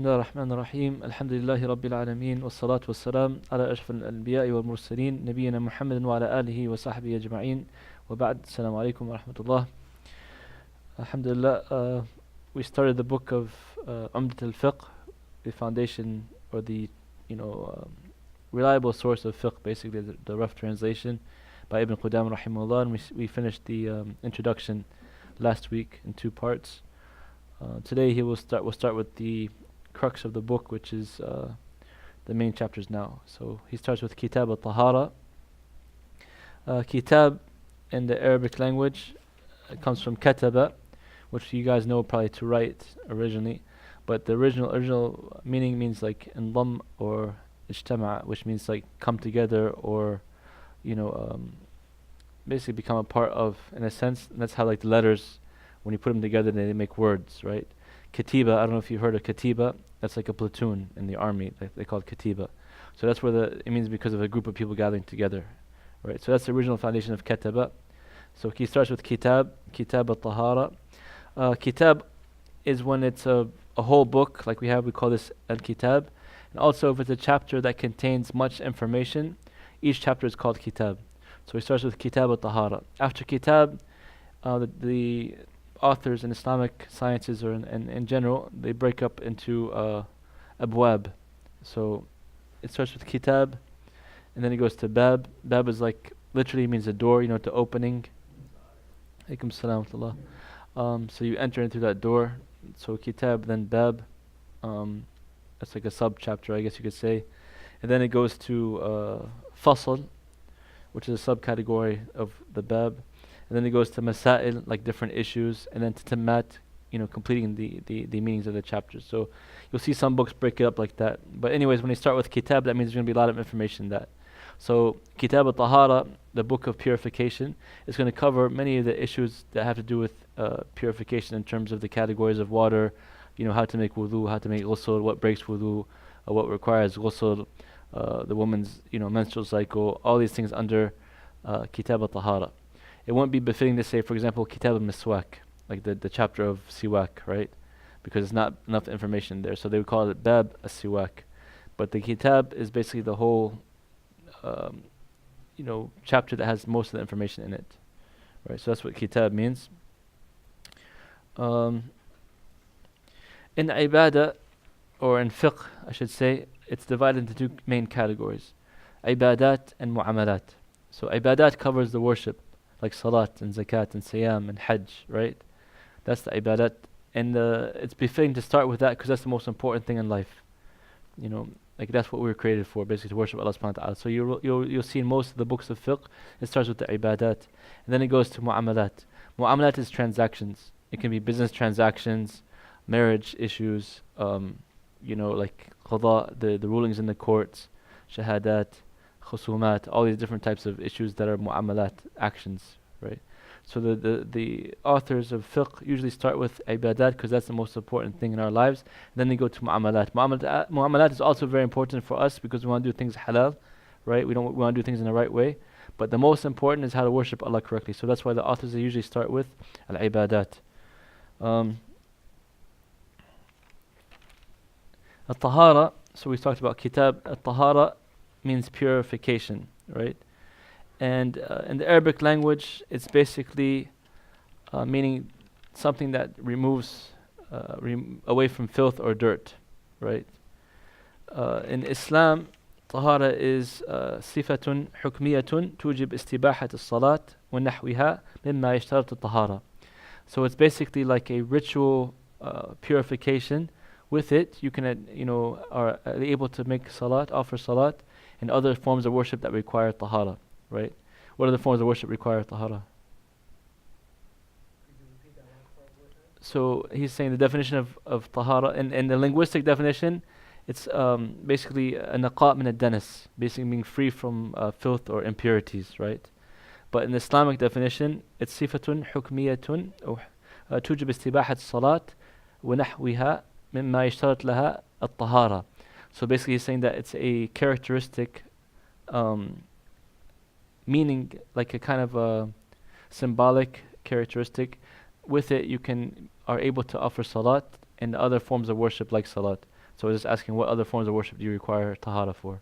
الله الرحمن الرحيم الحمد لله رب العالمين والصلاة والسلام على أشرف الأنبياء والمرسلين نبينا محمد وعلى آله وصحبه أجمعين وبعد السلام عليكم ورحمة الله. Alhamdulillah, we started the book of Umdat al-Fiqh, the foundation or the reliable source of fiqh, basically the rough translation by Ibn Qudam rahimahullah, and we finished the introduction last week in two parts. Today we'll start with the crux of the book, which is the main chapters now. So he starts with Kitab al-Tahara. Kitab in the Arabic language comes from kataba, which you guys know probably to write originally, but the original meaning means like indam or ijtama', which means like come together or basically become a part of, in a sense. And that's how like the letters, when you put them together, they make words, right? Katiba, I don't know if you've heard of katiba. That's like a platoon in the army. They call it katiba. So that's where it means because of a group of people gathering together, right? So that's the original foundation of kataba. So he starts with kitab al-tahara. Kitab is when it's a whole book, like we call this al-kitab. And also if it's a chapter that contains much information, each chapter is called kitab. So he starts with kitab al-tahara. After kitab, the authors in Islamic sciences or in general, they break up into abwab. So it starts with kitab, and then it goes to bab. Bab is like, literally means a door, to opening. Alaikum salam wa rahmatullah. So you enter into that door. So kitab, then bab. That's like a sub-chapter, I guess you could say. And then it goes to fasl, which is a subcategory of the bab. And then it goes to masail, like different issues, and then to tammat, completing the meanings of the chapters. So you'll see some books break it up like that. But anyways, when you start with kitab, that means there's going to be a lot of information in that. So kitab al-tahara, the book of purification, is going to cover many of the issues that have to do with purification in terms of the categories of water, how to make wudu, how to make ghusl, what breaks wudu, what requires ghusl, the woman's menstrual cycle, all these things under kitab al-tahara. It won't be befitting to say, for example, kitab al-miswak, like the chapter of siwak, right? Because it's not enough information there. So they would call it bab as-siwak. But the kitab is basically the whole chapter that has most of the information in it, right? So that's what kitab means. In ibadah, or in fiqh, I should say, it's divided into two main categories: ibadat and mu'amalat. So ibadat covers the worship, like salat and zakat and siyam and hajj, right? That's the ibadat, and it's befitting to start with that because that's the most important thing in life. Like that's what we were created for, basically to worship Allah subhanahu wa ta'ala. So you'll see in most of the books of fiqh, it starts with the ibadat, and then it goes to mu'amalat. Mu'amalat is transactions. It can be business transactions, marriage issues, like qada, the rulings in the courts, shahadat, khusumat, all these different types of issues that are mu'amalat, actions, right? So the authors of fiqh usually start with ibadat because that's the most important thing in our lives. And then they go to mu'amalat. Mu'amalat is also very important for us because we want to do things halal, right? We want to do things in the right way. But the most important is how to worship Allah correctly. So that's why the authors, they usually start with al-ibadat. Al-tahara, so we talked about kitab. Al-tahara means purification, right? And in the Arabic language, it's basically meaning something that removes away from filth or dirt, right? In Islam, tahara is sifatun hukmiyatun tujib istibahat as-salat wa nahwiha mimma yashtarat al-tahara. So it's basically like a ritual purification. With it, you can are able to make salat, offer salat, and other forms of worship that require tahara. Right? What other forms of worship require tahara? So he's saying the definition of tahara, and the linguistic definition, it's basically a naqa' min ad-danas, basically being free from filth or impurities, right? But in the Islamic definition, it's sifatun hukmiyatun tujib istibahat salat wa nahwiha mimma yashtarat laha at-tahara. So basically he's saying that it's a characteristic meaning, like a kind of a symbolic characteristic. With it, you are able to offer salat and other forms of worship like salat. So I was just asking, what other forms of worship do you require tahara for?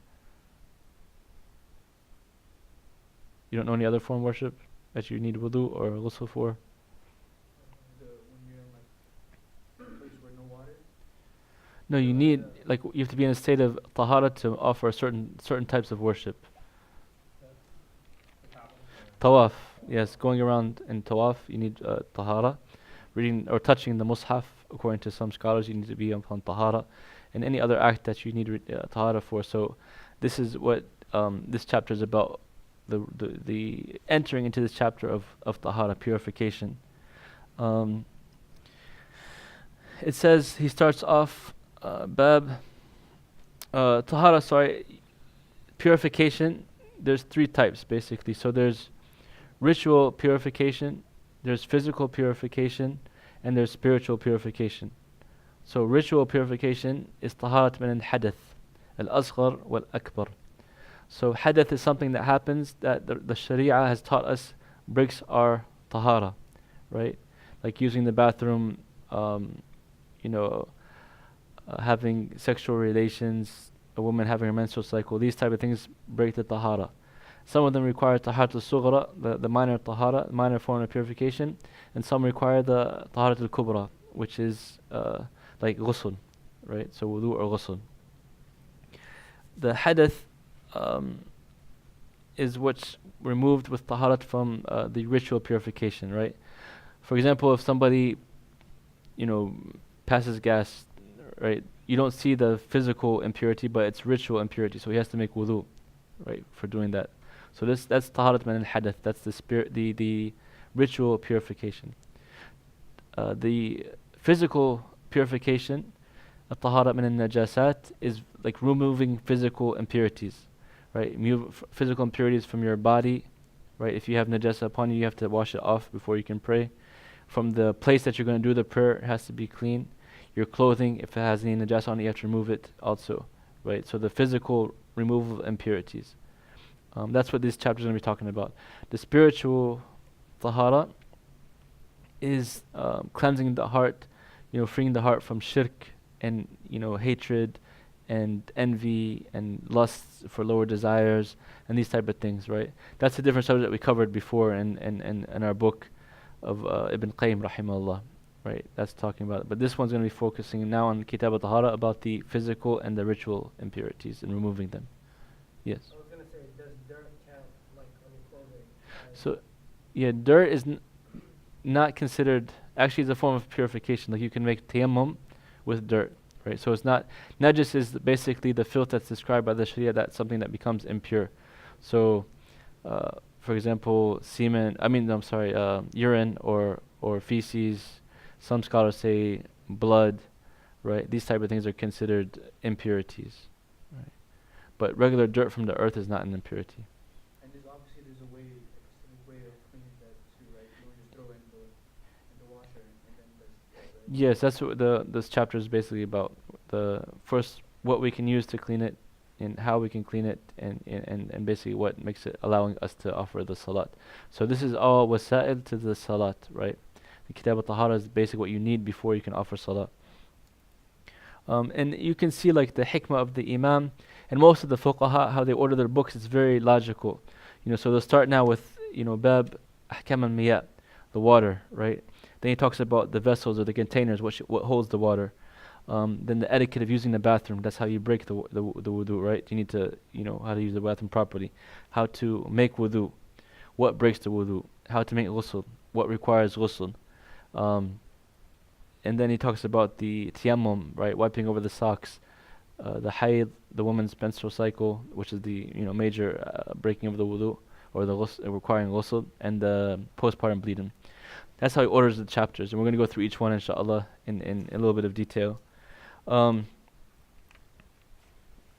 You don't know any other form of worship that you need wudu or ghusl for? When you're in like a place where no water. No, you need, like, you have to be in a state of tahara to offer certain types of worship. Tawaf, yes, going around in tawaf, you need tahara. Reading or touching the mushaf, according to some scholars, you need to be upon tahara. And any other act that you need tahara for. So this is what this chapter is about, the entering into this chapter of tahara, purification. It says, he starts off, tahara, purification. There's three types basically. So there's ritual purification, there's physical purification, and there's spiritual purification. So ritual purification is taharat min al-hadath, al-asghar wal-akbar. So hadath is something that happens that the sharia has taught us breaks our tahara, right? Like using the bathroom, having sexual relations, a woman having her menstrual cycle, these type of things break the tahara. Some of them require taharat al-sughra, the minor tahara, minor form of purification, and some require the taharat al-kubra, which is like ghusl, right? So wudu or ghusl. The hadath is what's removed with taharat from the ritual purification, right? For example, if somebody, passes gas, right? You don't see the physical impurity, but it's ritual impurity, so he has to make wudu, right, for doing that. So that's taharat min al-hadath. That's the ritual purification. The physical purification, taharat min al-najasat, is like removing physical impurities, right? Physical impurities from your body, right? If you have najasa upon you, you have to wash it off before you can pray. From the place that you're going to do the prayer, it has to be clean. Your clothing, if it has any najasa on it, you have to remove it also, right? So the physical removal of impurities. That's what this chapter is going to be talking about. The spiritual tahara is cleansing the heart, freeing the heart from shirk and hatred and envy and lusts for lower desires and these type of things, right? That's a different subject that we covered before in our book of Ibn Qayyim rahimahullah, right? That's talking about it. But this one's going to be focusing now on Kitab al-Tahara, about the physical and the ritual impurities and removing them. Yes. I was gonna say, does dirt count like on your clothing? So, yeah, dirt is not considered. Actually, it's a form of purification. Like you can make tayammum with dirt, right? So it's not najis is basically the filth that's described by the Sharia. That's something that becomes impure. So, for example, urine or feces. Some scholars say blood, right? These type of things are considered impurities, right? But regular dirt from the earth is not an impurity. And there's a specific way of cleaning that too, right? You don't just throw it in the washer and then that's it. Yes, that's what this chapter is basically about. The first, what we can use to clean it, and how we can clean it, and basically what makes it allowing us to offer the salat. So this is all wasa'il to the salat, right? The Kitab al-Tahara is basically what you need before you can offer salat. And you can see like the hikmah of the Imam and most of the fuqaha, how they order their books. It's very logical, so they'll start now with bab ahkam al-miyah, the water, right? Then he talks about the vessels or the containers, what holds the water. Then the etiquette of using the bathroom. That's how you break the wudu, right? You need to how to use the bathroom properly, how to make wudu, what breaks the wudu, how to make ghusl, what requires ghusl. And then he talks about the tayammum, right? Wiping over the socks, the hayd, the woman's menstrual cycle, which is the major breaking of the wudu or the ghusl, requiring ghusl, and the postpartum bleeding. That's how he orders the chapters, and we're going to go through each one inshallah in a little bit of detail.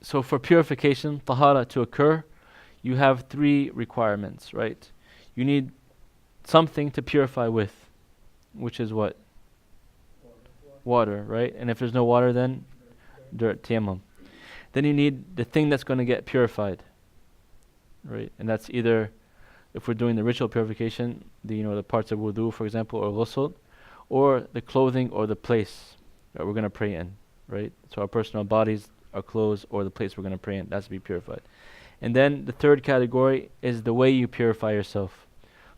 So for purification, tahara, to occur, you have three requirements, right? You need something to purify with, which is what? Water, right? And if there's no water, then dirt, tayammum. Then you need the thing that's going to get purified, right? And that's either, if we're doing the ritual purification, the parts of wudu, for example, or ghusl, or the clothing or the place that we're going to pray in, right? So our personal bodies, our clothes, or the place we're going to pray in, that's to be purified. And then the third category is the way you purify yourself.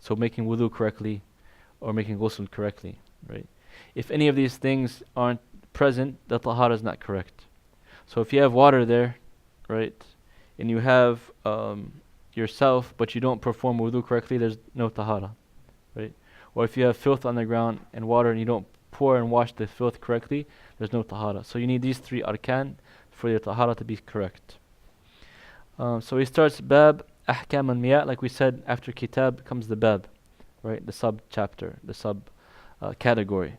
So making wudu correctly or making ghusl correctly, right? If any of these things aren't present, the tahara is not correct. So if you have water there, right, and you have yourself, but you don't perform wudu correctly, there's no tahara, right? Or if you have filth on the ground and water and you don't pour and wash the filth correctly, there's no tahara. So you need these three arkan for your tahara to be correct. So he starts bab ahkam al-miyah, like we said, after kitab comes the bab, right? The sub-chapter, the sub-category.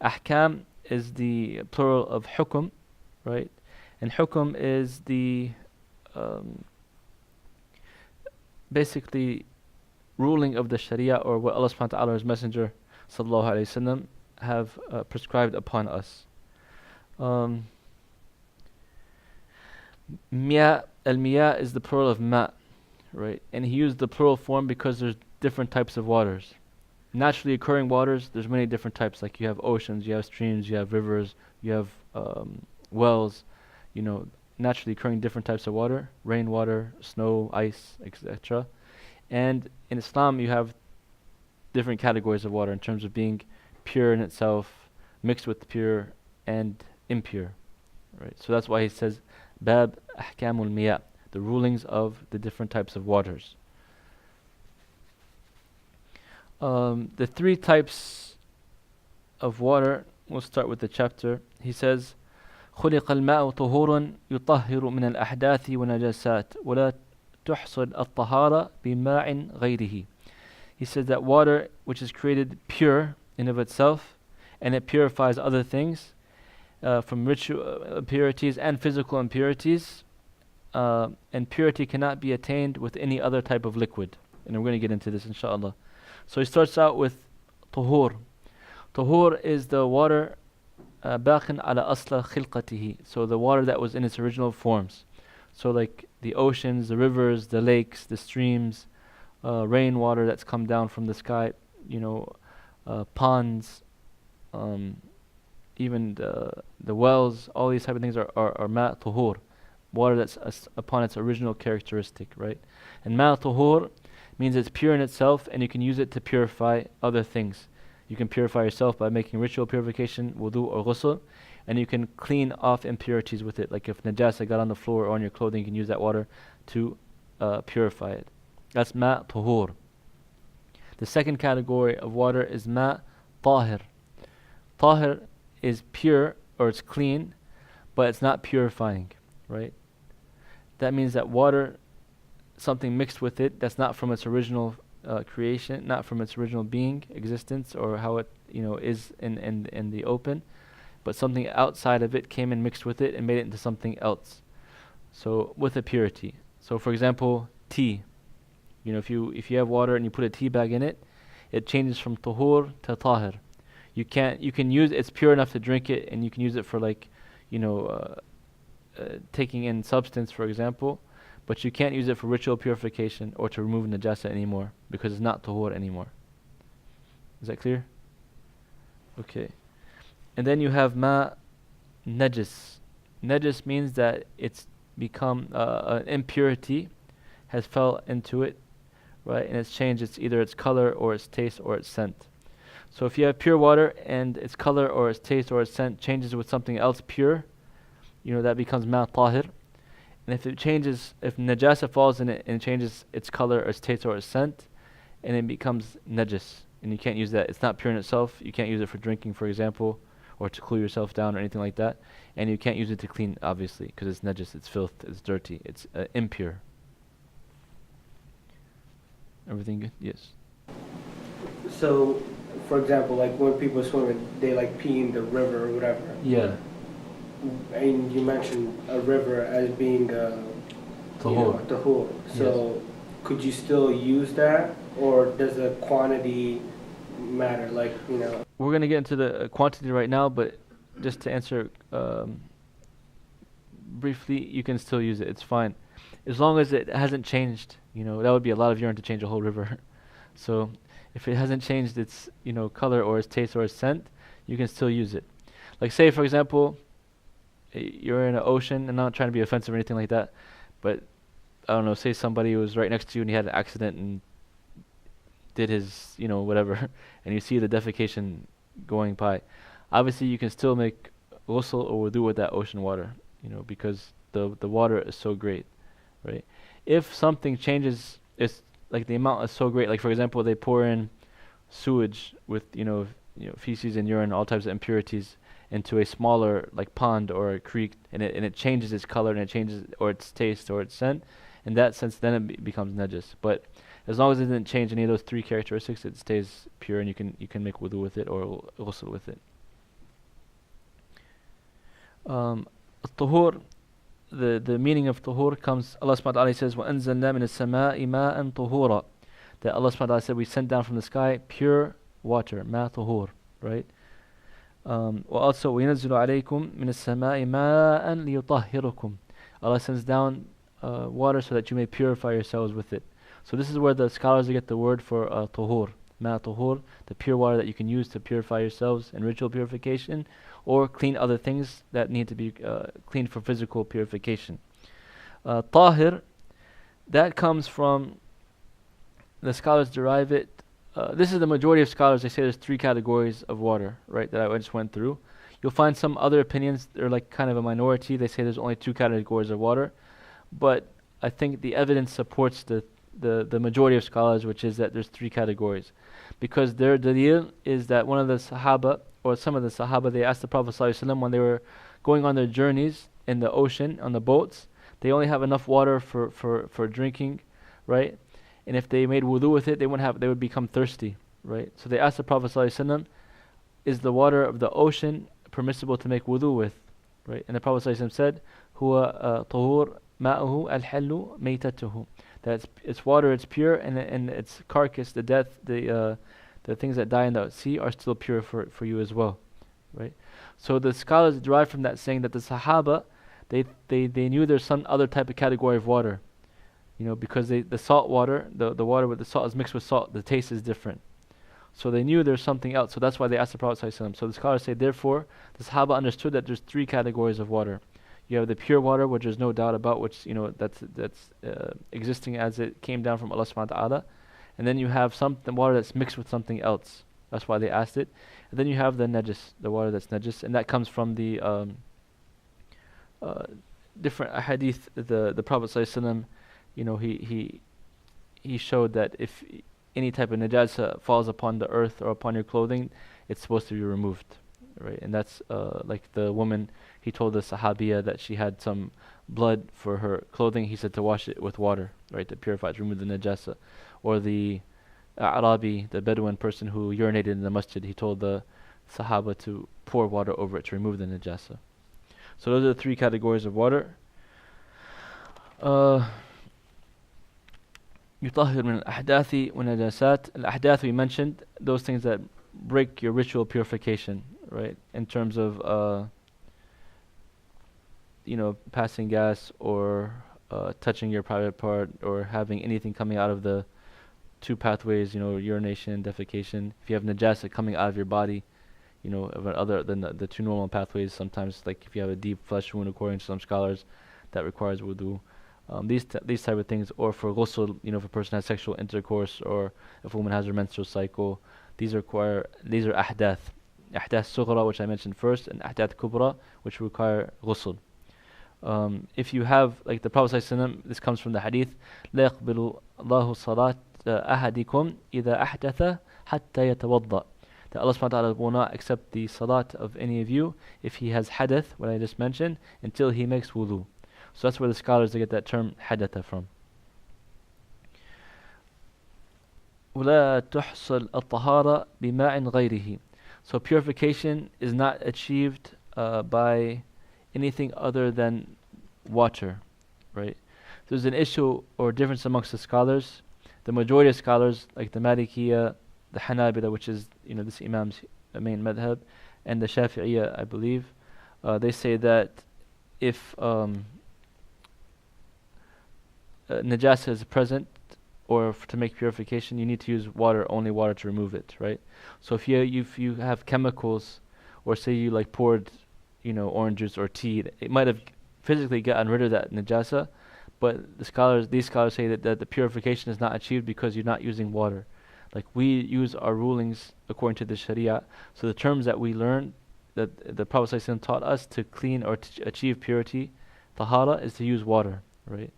Ahkam is the plural of hukum, right? And hukum is the basically ruling of the sharia, or what Allah subhanahu wa ta'ala, His Messenger sallallahu alayhi wasallam have prescribed upon us. Miyah, al-miyah is the plural of ma, right? And he used the plural form because there's different types of waters. Naturally occurring waters, there's many different types. Like you have oceans, you have streams, you have rivers, you have wells, you know, naturally occurring different types of water, rainwater, snow, ice, etc. And in Islam, you have different categories of water in terms of being pure in itself, mixed with pure and impure, right? So that's why he says, Bab Ahkamul Miyah, the rulings of the different types of waters. The three types of water, we'll start with the chapter. He says, خلق الماء طهورا يطهر من الأحداث والنجاسات ولا تحصل الطهارة بماء غيره. He says that water which is created pure in of itself, and it purifies other things from ritual impurities and physical impurities, and purity cannot be attained with any other type of liquid. And we're going to get into this inshallah. So he starts out with طهور. طهور is the water باق على أصل خلقته, so the water that was in its original forms. So like the oceans, the rivers, the lakes, the streams, rainwater that's come down from the sky, you know, ponds, even the wells, all these type of things are ma' tuhur, water that's upon its original characteristic, right? And ma' tuhur means it's pure in itself, and you can use it to purify other things. You can purify yourself by making ritual purification, wudu or ghusl, and you can clean off impurities with it. Like if najasa got on the floor or on your clothing, you can use that water to purify it. That's ma' tuhur. The second category of water is ma' tahir. Tahir is pure, or it's clean, but it's not purifying, right? That means that water, something mixed with it that's not from its original creation, not from its original being, existence, or how it, you know, is in the open, but something outside of it came and mixed with it and made it into something else. So with a purity. So for example, tea. You know, if you have water and you put a tea bag in it, it changes from tuhur to tahir. You can use it's pure enough to drink it, and you can use it for, like, you know, taking in substance, for example. But you can't use it for ritual purification or to remove najasa anymore, because it's not tahur anymore. Is that clear? Okay. And then you have ma najis. Najis means that it's become an impurity has fell into it, right? And it's changed either its color or its taste or its scent. So if you have pure water and its color or its taste or its scent changes with something else pure, you know, that becomes ma tahir. And if it changes, if najasa falls in it and it changes its color or its taste or its scent, and it becomes najis, and you can't use that. It's not pure in itself. You can't use it for drinking, for example, or to cool yourself down or anything like that. And you can't use it to clean, obviously, because it's najis, it's filth, it's dirty, it's impure. Everything good? Yes. So, for example, like when people swim, they like pee in the river or whatever. Yeah. And you mentioned a river as being Tahur. tahur. So, yes. Could you still use that, or does the quantity matter? Like, you know. We're gonna get into the quantity right now, but just to answer briefly, you can still use it. It's fine, as long as it hasn't changed. You know, that would be a lot of urine to change a whole river. So, if it hasn't changed its, you know, color or its taste or its scent, you can still use it. Like, say for example, you're in an ocean, and I'm not trying to be offensive or anything like that, but I don't know, say somebody was right next to you and he had an accident and did his, whatever, and you see the defecation going by. Obviously, you can still make ghusl or wudu with that ocean water, because the water is so great, right? If something changes, it's like the amount is so great. Like for example, they pour in sewage with feces and urine, all types of impurities, into a smaller like pond or a creek, and it changes its color and it changes or its taste or its scent. In that sense, then it becomes najis. But as long as it didn't change any of those three characteristics, it stays pure, and you can make wudu with it or ghusl with it. الطهور, the meaning of tuhur comes, Allah subhanahu wa ta'ala says, وَأَنزَلْنَا مِنَ السَّمَاءِ مَاءً طُهُورًا, that Allah subhanahu wa ta'ala said, we sent down from the sky pure water, ma tuhur, right? وَأَلْسَوْ وَيَنَزِّلُ عَلَيْكُمْ مِنَ السَّمَاءِ مَاءً لِيُطَهِّرُكُمْ, Allah sends down water so that you may purify yourselves with it. So this is where the scholars get the word for tuhur, ma tuhur, the pure water that you can use to purify yourselves in ritual purification, or clean other things that need to be cleaned for physical purification. Tahir, that comes from, the scholars derive it, this is the majority of scholars, they say there's three categories of water, right, that I just went through. You'll find some other opinions, they're like kind of a minority, they say there's only two categories of water, but I think the evidence supports the majority of scholars, which is that there's three categories. Because their dalil is that one of the Sahaba, or some of the Sahaba, they asked the Prophet ﷺ when they were going on their journeys in the ocean, on the boats, they only have enough water for drinking, right? And if they made wudu with it, they would become thirsty, right? So they asked the Prophet ﷺ, is the water of the ocean permissible to make wudu with, right? And the Prophet ﷺ said, huwa tahur ma'uhu al-hallu maytatuhu, that it's water, it's pure, and its carcass, the things that die in the sea are still pure for you as well, right? So the scholars derive from that saying that the Sahaba, they knew there's some other type of category of water, because the salt water, the water with the salt is mixed with salt, the taste is different. So they knew there's something else, so that's why they asked the Prophet ﷺ. So the scholars say, therefore, the Sahaba understood that there's three categories of water. You have the pure water, which there's no doubt about, which that's existing as it came down from Allah subhanahu wa ta'ala. And then you have the water that's mixed with something else. That's why they asked it. And then you have the najis, the water that's najis, and that comes from the different hadith. The Prophet ﷺ, he showed that if any type of najasa falls upon the earth or upon your clothing, it's supposed to be removed, right? And that's like the woman, he told the Sahabiya that she had some blood for her clothing. He said to wash it with water, right, to purify it, remove the najasa. Or the Arabi, the Bedouin person who urinated in the masjid, he told the Sahaba to pour water over it to remove the najasa. So those are the three categories of water. يطهر من الأحداث والنجاسات. الأحداث, we mentioned, those things that break your ritual purification, right? In terms of passing gas or touching your private part or having anything coming out of the two pathways, urination and defecation. If you have najasa coming out of your body, other than the two normal pathways, sometimes like if you have a deep flesh wound, according to some scholars, that requires wudu. These type of things, or for ghusl, if a person has sexual intercourse, or if a woman has her menstrual cycle, these are ahdath. Ahdath sughra, which I mentioned first, and ahdath kubra, which require ghusl. If you have, like the Prophet ﷺ, this comes from the hadith, لا يقبل الله صلاة أحدكم إذا أحدث حتى يتوضأ, that Allah subhanahu wa ta'ala will not accept the salat of any of you if he has hadath, what I just mentioned, until he makes wudu. So that's where the scholars, they get that term hadatha from. ولا تحصل الطهارة بماء غيره. So purification is not achieved by anything other than water, right? There's an issue or difference amongst the scholars. The majority of scholars, like the Malikiya, the Hanabila, which is this Imam's main madhab, and the Shafi'iyya, I believe, they say that if najasa is present, or to make purification, you need to use water, only water, to remove it, right? So if you have chemicals, or say you like poured orange juice or tea, it might have physically gotten rid of that najasa, but these scholars say that the purification is not achieved because you're not using water. Like we use our rulings according to the Sharia, so the terms that we learn, that the Prophet ﷺ taught us to clean or to achieve purity, tahara, is to use water, right?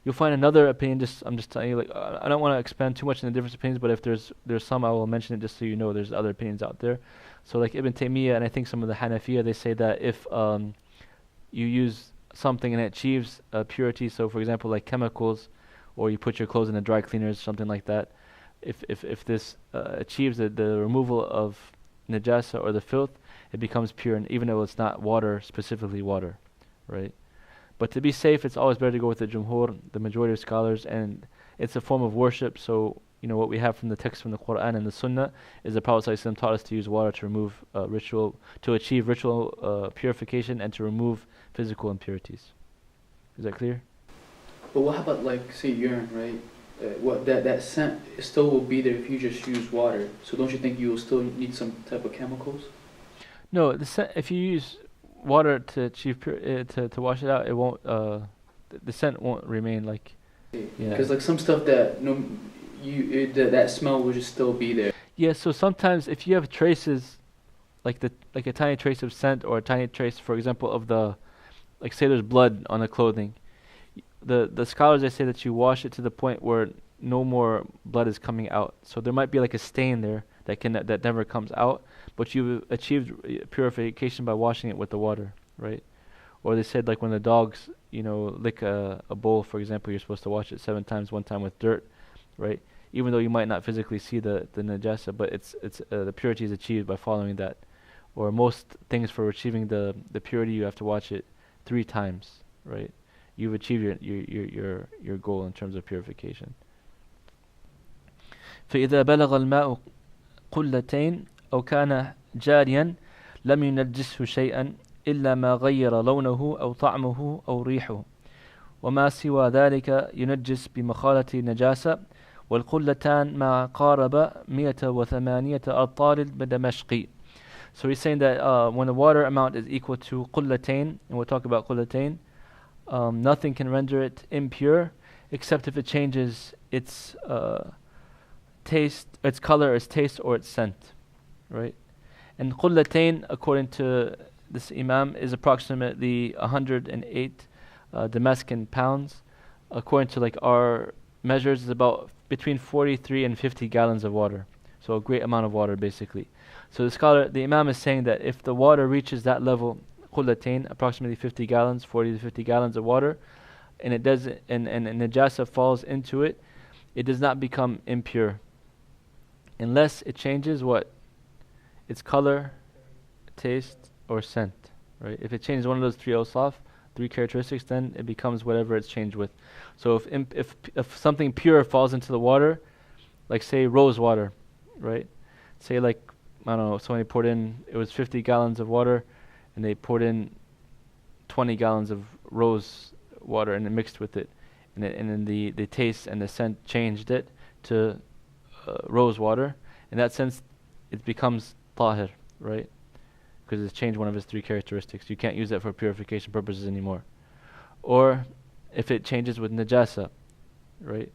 You'll find another opinion. I'm just telling you. Like I don't want to expand too much in the different opinions, but if there's some, I will mention it just so you know. There's other opinions out there. So like Ibn Taymiyyah and I think some of the Hanafiya, they say that if you use something and it achieves purity, so for example like chemicals, or you put your clothes in a dry cleaners, something like that. If this achieves the removal of najasa or the filth, it becomes pure, and even though it's not water, specifically water, right? But to be safe, it's always better to go with the jumhur, the majority of scholars, and it's a form of worship. So what we have from the text from the Quran and the Sunnah is the Prophet ﷺ taught us to use water to remove to achieve ritual purification and to remove physical impurities. Is that clear? But what about like say urine, right? What that scent still will be there if you just use water. So don't you think you will still need some type of chemicals? No, if you use water to achieve to wash it out, it won't. The scent won't remain like. Yeah. Because like some stuff that that smell will just still be there. Yeah. So sometimes if you have traces, like a tiny trace of scent or a tiny trace, for example, of say there's blood on the clothing, the scholars, they say that you wash it to the point where no more blood is coming out. So there might be like a stain there that never comes out, but you've achieved purification by washing it with the water, right? Or they said like when the dogs, lick a bowl, for example, you're supposed to wash it 7 times, 1 time with dirt, right? Even though you might not physically see the najasa, but it's the purity is achieved by following that. Or most things, for achieving the purity, you have to wash it 3 times, right? You've achieved your goal in terms of purification. فإذا بلغ الماء قلتين أو كان جاريا لم ينجسه شيئا إلا ما غير لونه أو طعمه أو ريحه وما سوى ذلك ينجس بمخالة نجاسة والقلتان ما قارب 108 أرطال بدمشق. So he's saying that when the water amount is equal to قلتين, and we'll talk about قلتين, nothing can render it impure except if it changes its taste, its color, its taste, or its scent, right? And qullatain, according to this Imam, is approximately 108 Damascus pounds. According to like our measures, is about between 43 and 50 gallons of water. So a great amount of water, basically. So the Imam is saying that if the water reaches that level, qullatain, approximately 50 gallons, 40 to 50 gallons of water, and it does, and najasa falls into it, it does not become impure, unless it changes what? Its color, taste, or scent, right? If it changes one of those 3 awsaf, 3 characteristics, then it becomes whatever it's changed with. So if something pure falls into the water, like say rose water, right? Say like, I don't know, somebody poured in, it was 50 gallons of water, and they poured in 20 gallons of rose water and it mixed with it, and then the taste and the scent changed it to rose water. In that sense, it becomes tahir, right? Because it's changed one of its 3 characteristics. You can't use that for purification purposes anymore. Or if it changes with najasa, right?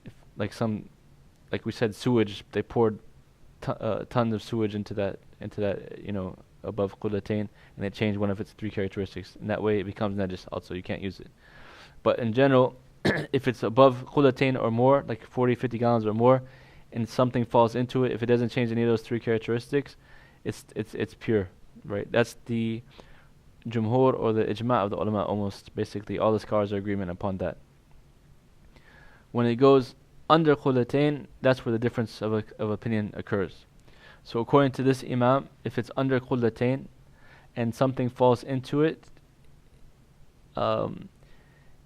If like we said, sewage, they poured tons of sewage into that, above qullatain, and it changed one of its 3 characteristics. And that way it becomes najis also, you can't use it. But in general, if it's above qullatain or more, like 40, 50 gallons or more, and something falls into it, if it doesn't change any of those 3 characteristics, it's pure, right? That's the jumhur or the ijma' of the ulama almost. Basically, all the scholars are agreement upon that. When it goes under qullatain, that's where the difference of opinion occurs. So according to this Imam, if it's under qullatain and something falls into it,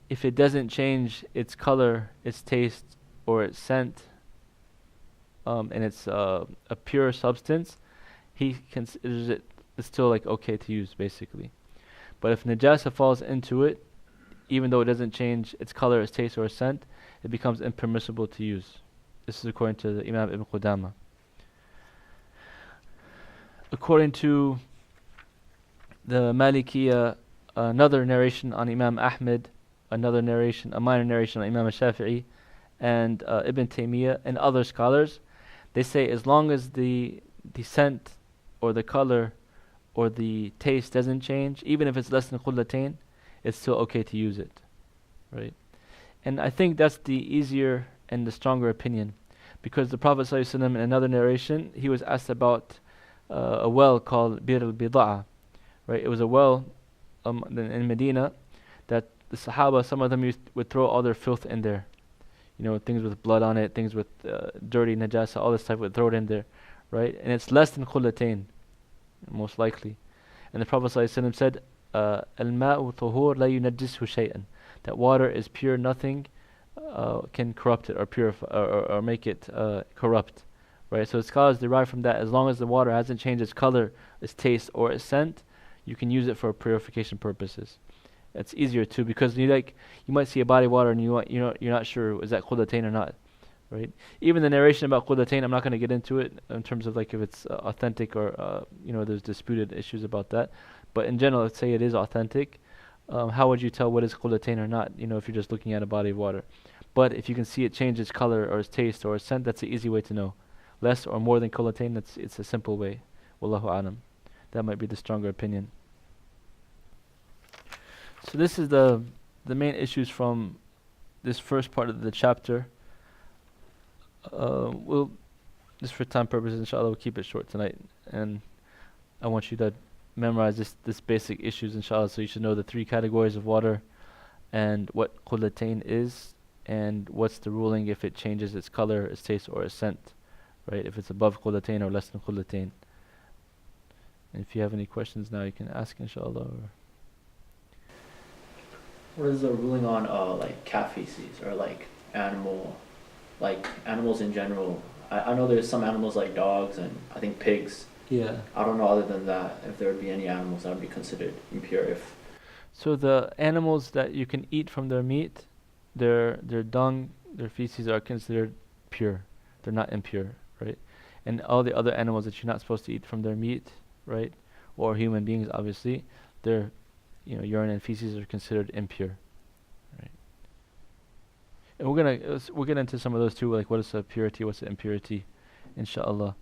if it doesn't change its color, its taste, or its scent, and it's a pure substance, he considers it still like okay to use, basically. But if najasa falls into it, even though it doesn't change its color, its taste, or its scent, it becomes impermissible to use. This is according to the Imam Ibn Qudama. According to the Malikiya, another narration on Imam Ahmed, another narration, a minor narration on Imam Shafi'i, and Ibn Taymiyyah and other scholars, they say as long as the scent or the color or the taste doesn't change, even if it's less than qullatayn, it's still okay to use it, right? And I think that's the easier and the stronger opinion, because the Prophet ﷺ, in another narration, he was asked about a well called Bir al-Bida'a, right? It was a well in Medina that the Sahaba, some of them would throw all their filth in there, things with blood on it, things with dirty najasa, all this type would throw it in there, right? And it's less than qullatayn, most likely. And the Prophet ﷺ said, "Al-ma'u tuhur la yunajjishu shay'an," that water is pure, nothing can corrupt it or purify or make it corrupt, right? So scholars derive from that, as long as the water hasn't changed its color, its taste, or its scent, you can use it for purification purposes. It's easier too, because you might see a body of water and you're not sure is that qullatayn or not, right? Even the narration about qullatayn, I'm not going to get into it in terms of if it's authentic or there's disputed issues about that. But in general, let's say it is authentic. How would you tell what is qullatayn or not? If you're just looking at a body of water. But if you can see it change its color or its taste or its scent, that's an easy way to know. Less or more than qullatayn, it's a simple way. Wallahu a'lam. That might be the stronger opinion. So this is the main issues from this first part of the chapter. We'll, just for time purposes, inshallah, we'll keep it short tonight. And I want you to memorize this basic issues, inshallah, so you should know the 3 categories of water and what qullatayn is and what's the ruling if it changes its color, its taste, or its scent, right? If it's above qullatayn or less than qullatayn. And if you have any questions now, you can ask, inshallah. What is the ruling on cat feces or animals in general? I know there's some animals like dogs and I think pigs. Yeah. I don't know other than that if there would be any animals that would be considered impure if. So the animals that you can eat from their meat, their dung, their feces are considered pure. They're not impure, right? And all the other animals that you're not supposed to eat from their meat, right? Or human beings, obviously, their urine and feces are considered impure, right? And we'll get into some of those too, like what is the purity, what's the impurity, inshallah.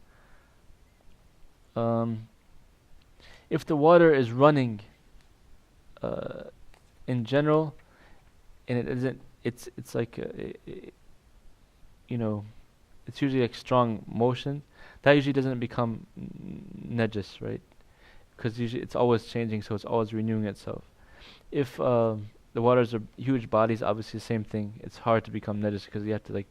If the water is running in general, and it isn't, it's like it's usually like strong motion, that usually doesn't become najis, right? Because usually it's always changing, so it's always renewing itself. If the waters are huge bodies, obviously the same thing. It's hard to become najis because you have to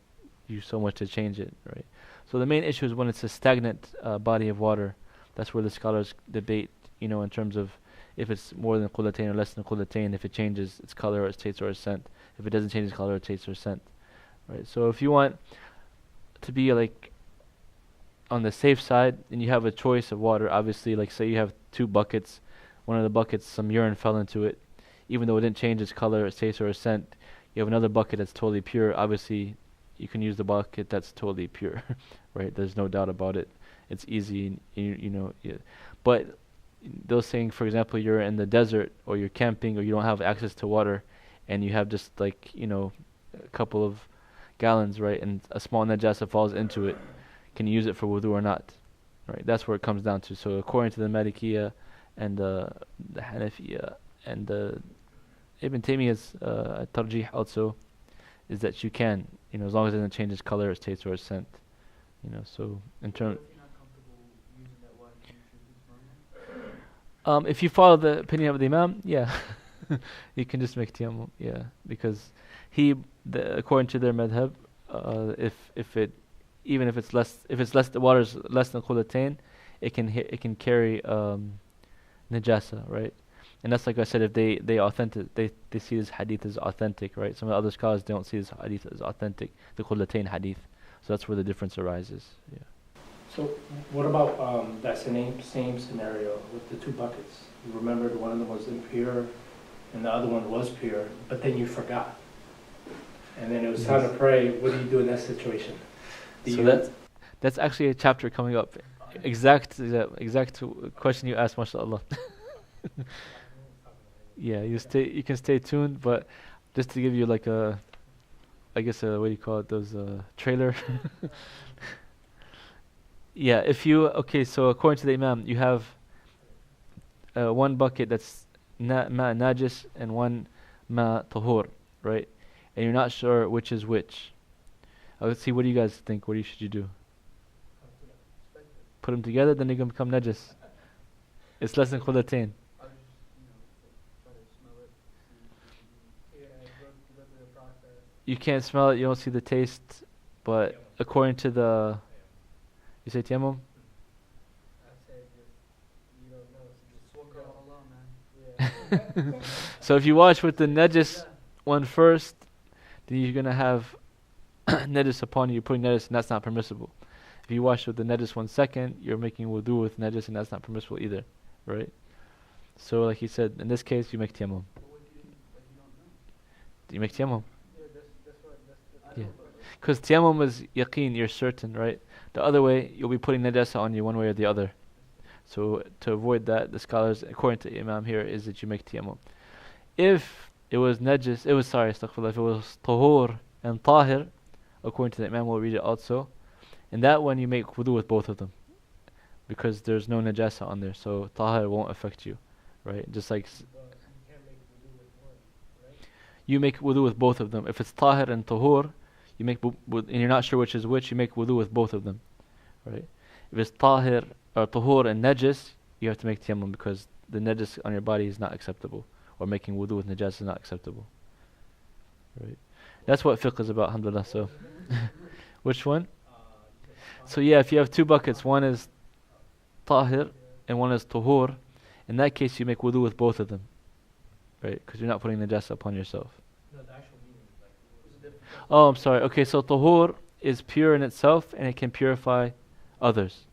use so much to change it, right? So the main issue is when it's a stagnant body of water. That's where the scholars debate, in terms of if it's more than qullatayn or less than qullatayn, if it changes its color or its taste or its scent. If it doesn't change its color or taste or scent, right? So if you want to be on the safe side, and you have a choice of water, obviously, say you have 2 buckets, one of the buckets, some urine fell into it, even though it didn't change its color, its taste, or its scent, you have another bucket that's totally pure, obviously, you can use the bucket that's totally pure, right? There's no doubt about it. It's easy, but those saying, for example, you're in the desert, or you're camping, or you don't have access to water, and you have just a couple of gallons, right, and a small najasa falls into it, can you use it for wudu or not? Right, that's where it comes down to. So according to the Malikiya and the Hanafiya and the Ibn Taymiyyah's tarjih also is that you can, as long as it doesn't change its color, its taste, or its scent. So in terms, if you follow the opinion of the Imam, yeah, you can just make tayammum, yeah, because according to their madhab, even if it's less, the water is less than qullatayn, it can carry najasa, right? And that's like I said, if they see this hadith as authentic, right? Some of the other scholars don't see this hadith as authentic, the qullatayn hadith. So that's where the difference arises. Yeah. So what about that same scenario with the 2 buckets? You remembered one of them was impure and the other one was pure, but then you forgot. And then it was time to pray. What do you do in that situation? So that's actually a chapter coming up. Exact question you asked, mashallah. Yeah, you can stay tuned, but just to give you like a, I guess what do you call it, those trailer. Yeah, if you okay, so according to the Imam, you have one bucket that's ma najis and one ma tahur, right? And you're not sure which is which. Let's see, what do you guys think? Should you do? Put them together, then they can become najis. It's less than khulatain. You can't smell it, you don't see the taste, but according to the, you say tayammum? So if you wash with the najis one first, then you're gonna have najis upon you. You're putting najis, and that's not permissible. If you wash with the najis one second, you're making wudu with najis, and that's not permissible either, right? So like he said, in this case, you make tayammum. You make tayammum. Yeah, because tayammum is yaqeen, you're certain, right? The other way, you'll be putting najasa on you one way or the other. So to avoid that, the scholars, according to Imam here, is that you make tayammum. If it was najis, astaghfirullah, if it was tahur and tahir, according to the Imam, we'll read it also. In that one, you make wudu with both of them, because there's no najasa on there, so tahir won't affect you, right? Just like you make wudu with both of them. If it's tahir and tahur, you make and you're not sure which is which, you make wudu with both of them, right? If it's tahir or tahur and najis, you have to make tayammum because the najis on your body is not acceptable, or making wudu with najis is not acceptable, right? That's what fiqh is about, alhamdulillah. So, which one? So yeah, if you have two buckets, one is tahir and one is tahur, in that case you make wudu with both of them, right? Because you're not putting najasa upon yourself. Oh, I'm sorry. Okay, so tahur is pure in itself and it can purify others.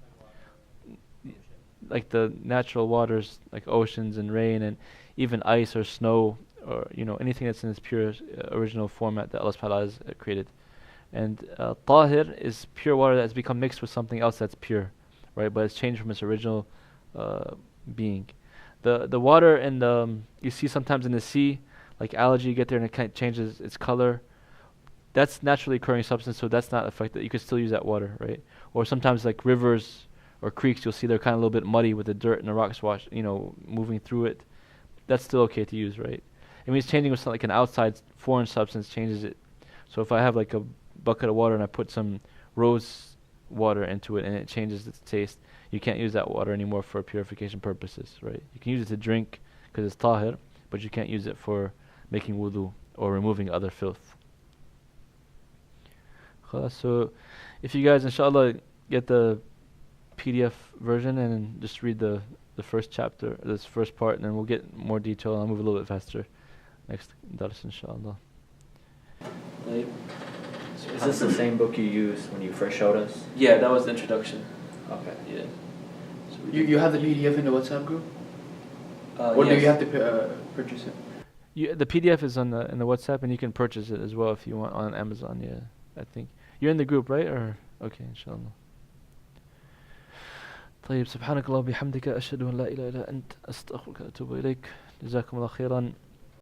Like the natural waters, like oceans and rain and even ice or snow, or anything that's in its pure original format that Allah subhanahu wa ta'ala has created. And tahir is pure water that's become mixed with something else that's pure, right? But it's changed from its original being. The water and you see sometimes in the sea, like algae, you get there and it kind of changes its color. That's naturally occurring substance, so that's not affected. You could still use that water, right? Or sometimes like rivers or creeks, you'll see they're kind of a little bit muddy with the dirt and the rocks moving through it. That's still okay to use, right? I mean, it's changing with something like an outside foreign substance changes it. So if I have like a bucket of water and I put some rose water into it and it changes its taste, you can't use that water anymore for purification purposes, right? You can use it to drink because it's tahir, but you can't use it for making wudu or removing other filth. So if you guys inshallah get the PDF version and just read the first chapter, this first part, and then we'll get more detail and I'll move a little bit faster next dars inshallah. Right. So is this the same book you used when you first showed us? Yeah, that was the introduction. Okay. Yeah. So You have the PDF in the WhatsApp group? Or do you have to purchase it? The PDF is in the WhatsApp, and you can purchase it as well if you want on Amazon. Yeah, I think you're in the group, right? Or okay, inshallah. طيب سبحانك اللهم وبحمدك أشهد أن لا إله إلا أنت أستغفرك وأتوب إليك جزاكم الله خيرا